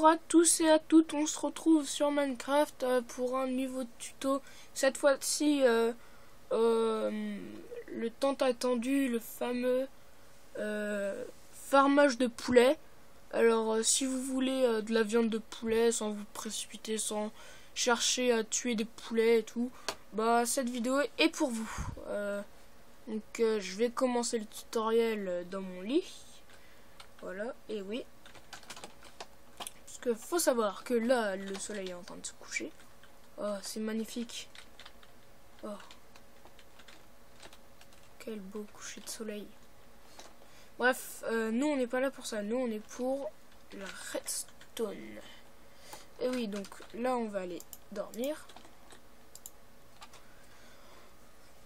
Bonjour à tous et à toutes, on se retrouve sur Minecraft pour un nouveau tuto. Cette fois-ci, le tant attendu, le fameux farmage de poulet. Alors, si vous voulez de la viande de poulet sans vous précipiter, sans chercher à tuer des poulets et tout, bah cette vidéo est pour vous. Je vais commencer le tutoriel dans mon lit. Voilà, et oui. Parce qu'il faut savoir que là, le soleil est en train de se coucher. Oh, c'est magnifique. Oh. Quel beau coucher de soleil. Bref, nous on n'est pas là pour ça. Nous on est pour la redstone. Et oui, donc là on va aller dormir.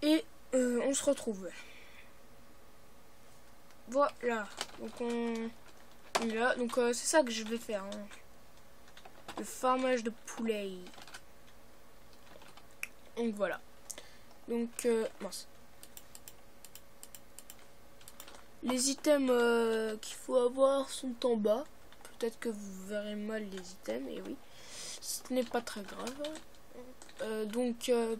Et on se retrouve. Voilà. Donc on est là. Donc c'est ça que je vais faire. Hein. Le farmage de poulet. Donc voilà. Donc mince. Les items qu'il faut avoir sont en bas. Peut-être que vous verrez mal les items. Et oui, ce n'est pas très grave.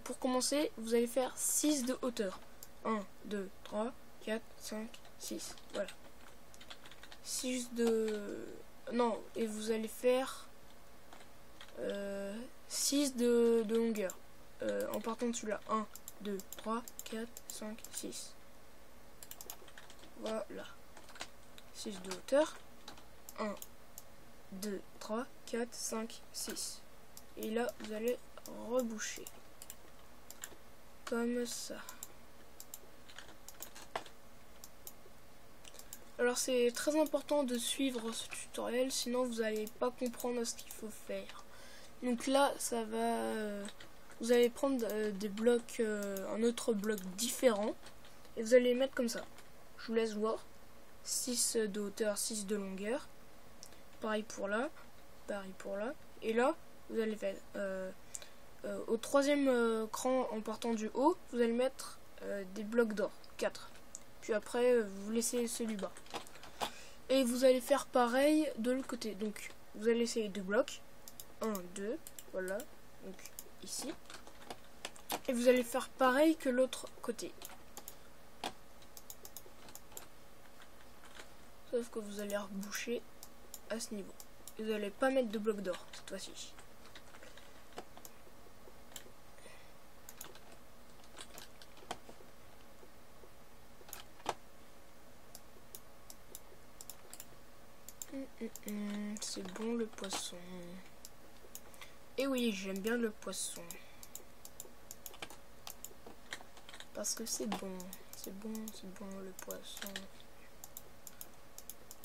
Pour commencer, vous allez faire 6 de hauteur. 1, 2, 3, 4, 5, 6. Voilà. 6 de... Non, et vous allez faire 6 de longueur. En partant de celui-là. 1, 2, 3, 4, 5, 6. Voilà. 6 de hauteur. 1, 2, 3, 4, 5, 6. Et là, vous allez reboucher. Comme ça. Alors c'est très important de suivre ce tutoriel, sinon vous n'allez pas comprendre ce qu'il faut faire. Donc là, ça va... vous allez prendre des blocs, un autre bloc différent, et vous allez les mettre comme ça. Je vous laisse voir. 6 de hauteur, 6 de longueur. Pareil pour là, pareil pour là. Et là, vous allez faire... au troisième cran en partant du haut, vous allez mettre des blocs d'or, 4. Puis après, vous laissez celui bas. Et vous allez faire pareil de l'autre côté. Donc, vous allez laisser 2 blocs. 1, 2, voilà. Donc, ici. Et vous allez faire pareil que l'autre côté. Sauf que vous allez reboucher à ce niveau. Et vous n'allez pas mettre de blocs d'or cette fois-ci. C'est bon le poisson. Et oui, j'aime bien le poisson. Parce que c'est bon. C'est bon le poisson.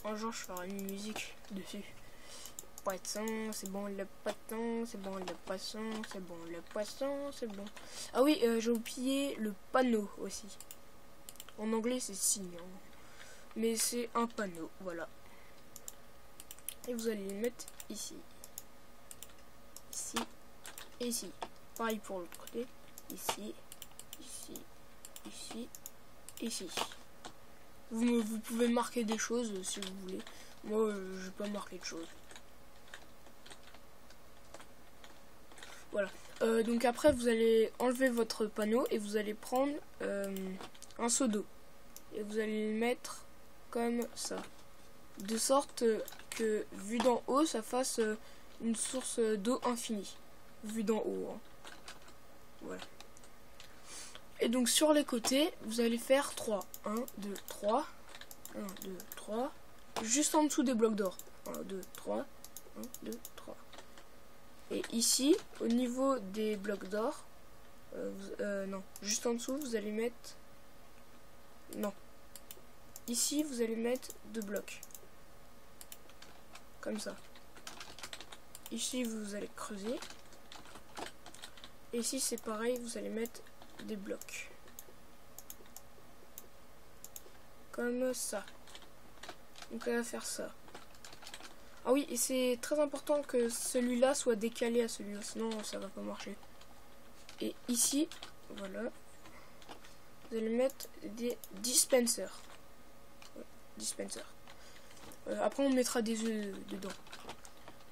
Un jour je ferai une musique dessus. Poisson, c'est bon le poisson, c'est bon le poisson, c'est bon le poisson, c'est bon. Ah oui, j'ai oublié le panneau aussi. En anglais c'est signe. Hein. Mais c'est un panneau, voilà. Et vous allez les mettre ici. Ici. Et ici. Pareil pour l'autre côté. Ici. Ici. Ici. Ici. Vous pouvez marquer des choses si vous voulez. Moi, je vais pas marquer de choses. Voilà. Donc après, vous allez enlever votre panneau et vous allez prendre un seau d'eau. Et vous allez le mettre comme ça. De sorte que, vu d'en haut, ça fasse une source d'eau infinie. Vu d'en haut. Hein. Voilà. Et donc sur les côtés, vous allez faire 3. 1, 2, 3. 1, 2, 3. Juste en dessous des blocs d'or. 1, 2, 3. 1, 2, 3. Et ici, au niveau des blocs d'or, non, juste en dessous, vous allez mettre... Non. Ici, vous allez mettre 2 blocs. Comme ça. Ici, vous allez creuser. Et ici, c'est pareil, vous allez mettre des blocs. Comme ça. Donc, on va faire ça. Ah oui, et c'est très important que celui-là soit décalé à celui-là, sinon ça va pas marcher. Et ici, voilà. Vous allez mettre des dispensers. Ouais, dispensers. Après, on mettra des œufs dedans.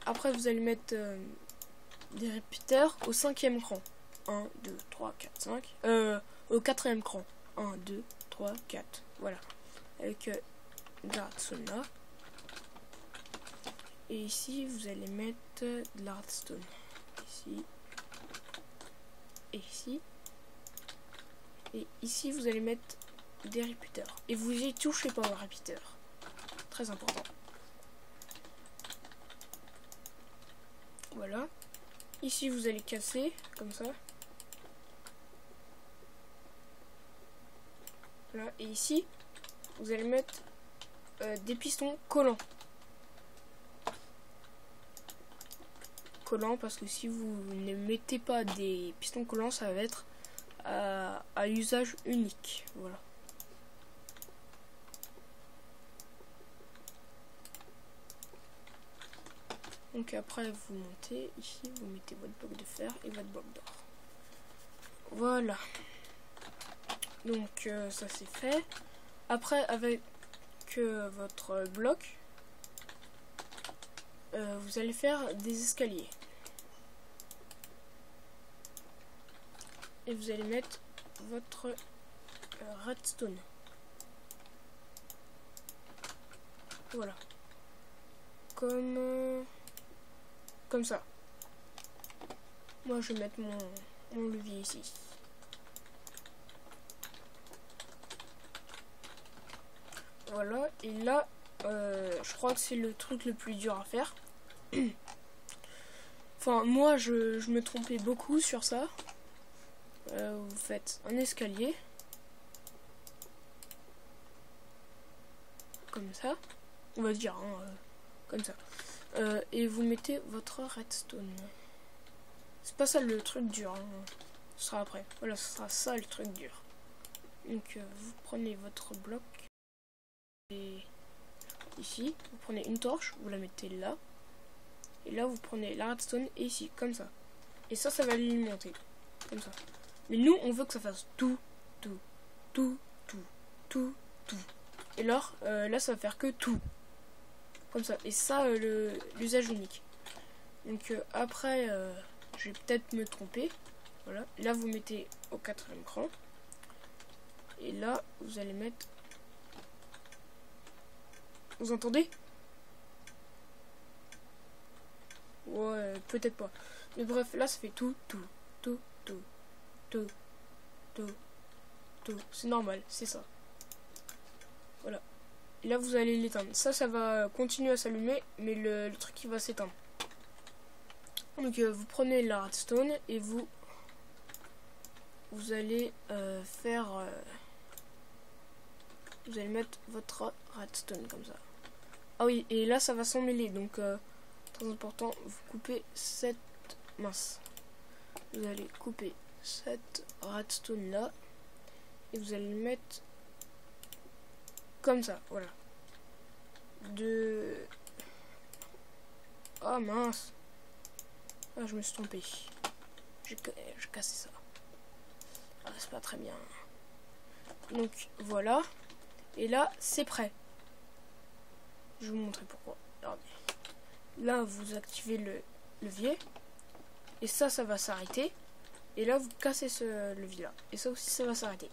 après vous allez mettre des répéteurs au 5e cran. 1, 2, 3, 4, 5. Au 4e cran. 1, 2, 3, 4. Voilà. Avec de la redstone là. Et ici, vous allez mettre de la redstone. Ici. Et ici. Et ici, vous allez mettre des répéteurs. Et vous y touchez pas aux répéteurs. Très important. Voilà. Ici, vous allez casser, comme ça. Voilà. Et ici, vous allez mettre des pistons collants. Collants, parce que si vous ne mettez pas des pistons collants, ça va être à usage unique. Voilà. Donc après, vous montez. Ici, vous mettez votre bloc de fer et votre bloc d'or. Voilà. Donc ça c'est fait. Après, avec votre bloc, vous allez faire des escaliers. Et vous allez mettre votre redstone. Voilà. Comme ça. Moi je vais mettre mon levier ici. Voilà. Et là, je crois que c'est le truc le plus dur à faire. Enfin, moi je me trompais beaucoup sur ça. Vous faites un escalier. Comme ça. On va dire, hein, comme ça. Et vous mettez votre redstone. C'est pas ça le truc dur. Hein. Ce sera après. Voilà, ce sera ça le truc dur. Donc, vous prenez votre bloc. Et ici, vous prenez une torche. Vous la mettez là. Et là, vous prenez la redstone. Et ici, comme ça. Et ça va l'alimenter. Comme ça. Mais nous, on veut que ça fasse tout. Et alors, là, ça va faire que tout. Comme ça. Et ça, l'usage unique. Donc, après, je vais peut-être me tromper. Voilà. Là, vous mettez au 4e cran. Et là, vous allez mettre... Vous entendez? Ouais, peut-être pas. Mais bref, là, ça fait tout. C'est normal, c'est ça. Voilà. Et là, vous allez l'éteindre. Ça va continuer à s'allumer, mais le truc, il va s'éteindre. Donc, vous prenez la redstone et vous allez faire... vous allez mettre votre redstone comme ça. Ah oui, et là, ça va s'emmêler. Donc, très important, vous coupez cette... Mince. Vous allez couper cette redstone là. Et vous allez le mettre comme ça, voilà. Oh mince. Ah, je me suis trompé. J'ai cassé ça. Ah, c'est pas très bien. Donc voilà. Et là, c'est prêt. Je vais vous montrer pourquoi. Regardez. Là, vous activez le levier. Et ça va s'arrêter. Et là, vous cassez ce levier là. Et ça aussi, ça va s'arrêter.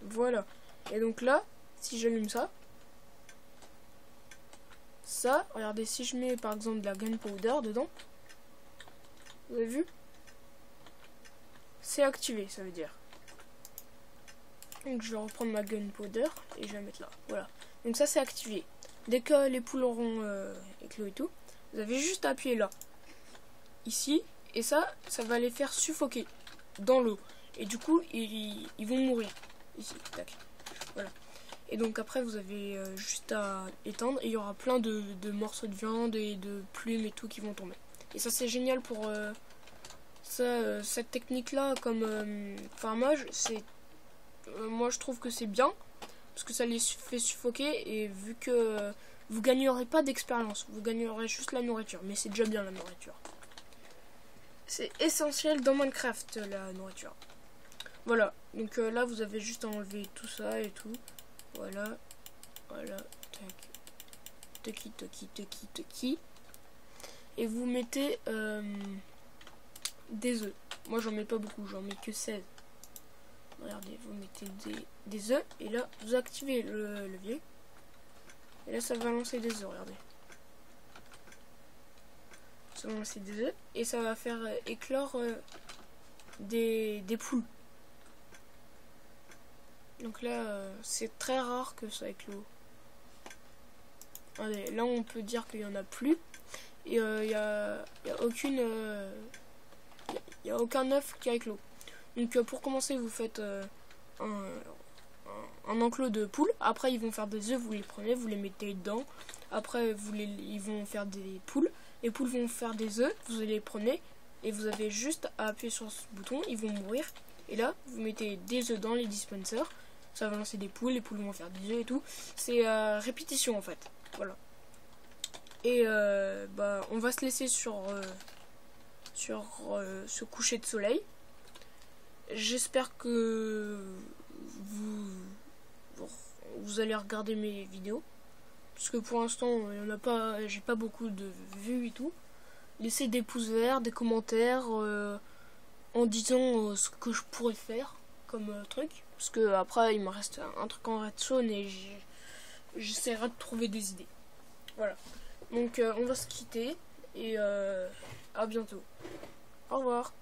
Voilà. Et donc là, si j'allume ça, regardez, si je mets par exemple de la gunpowder dedans, vous avez vu? C'est activé, ça veut dire. Donc je vais reprendre ma gunpowder et je vais la mettre là. Voilà. Donc ça, c'est activé. Dès que les poules auront éclos et tout, vous avez juste à appuyer là. Ici. Et ça va les faire suffoquer dans l'eau. Et du coup, ils vont mourir. Ici, tac. Voilà. Et donc après, vous avez juste à éteindre. Et il y aura plein de morceaux de viande et de plumes et tout qui vont tomber. Et ça, c'est génial pour cette technique-là. Comme farmage, c'est... moi, je trouve que c'est bien. Parce que ça les fait suffoquer. Et vu que vous gagnerez pas d'expérience. Vous gagnerez juste la nourriture. Mais c'est déjà bien, la nourriture. C'est essentiel dans Minecraft, la nourriture. Voilà, donc là vous avez juste à enlever tout ça et tout. Voilà, voilà, tac. Tucky. Et vous mettez des œufs. Moi j'en mets pas beaucoup, j'en mets que 16. Regardez, vous mettez des œufs et là vous activez le levier. Et là ça va lancer des œufs, regardez. Ça va lancer des œufs et ça va faire éclore des poules. Donc là c'est très rare que ça éclose. Regardez, là on peut dire qu'il y en a plus. Et il y a aucun œuf qui a éclos. Donc pour commencer vous faites un enclos de poules. Après ils vont faire des œufs, vous les prenez, vous les mettez dedans. Après ils vont faire des poules. Les poules vont faire des œufs, vous les prenez et vous avez juste à appuyer sur ce bouton, ils vont mourir. Et là vous mettez des œufs dans les dispensers, ça va lancer des poules, les poules vont faire des œufs et tout. C'est répétition en fait. Voilà. Et on va se laisser sur ce coucher de soleil. J'espère que vous allez regarder mes vidéos. Parce que pour l'instant, j'ai pas beaucoup de vues et tout. Laissez des pouces verts, des commentaires en disant ce que je pourrais faire comme truc. Parce que après, il me reste un truc en redstone et j'essaierai de trouver des idées. Voilà. Donc on va se quitter et à bientôt. Au revoir.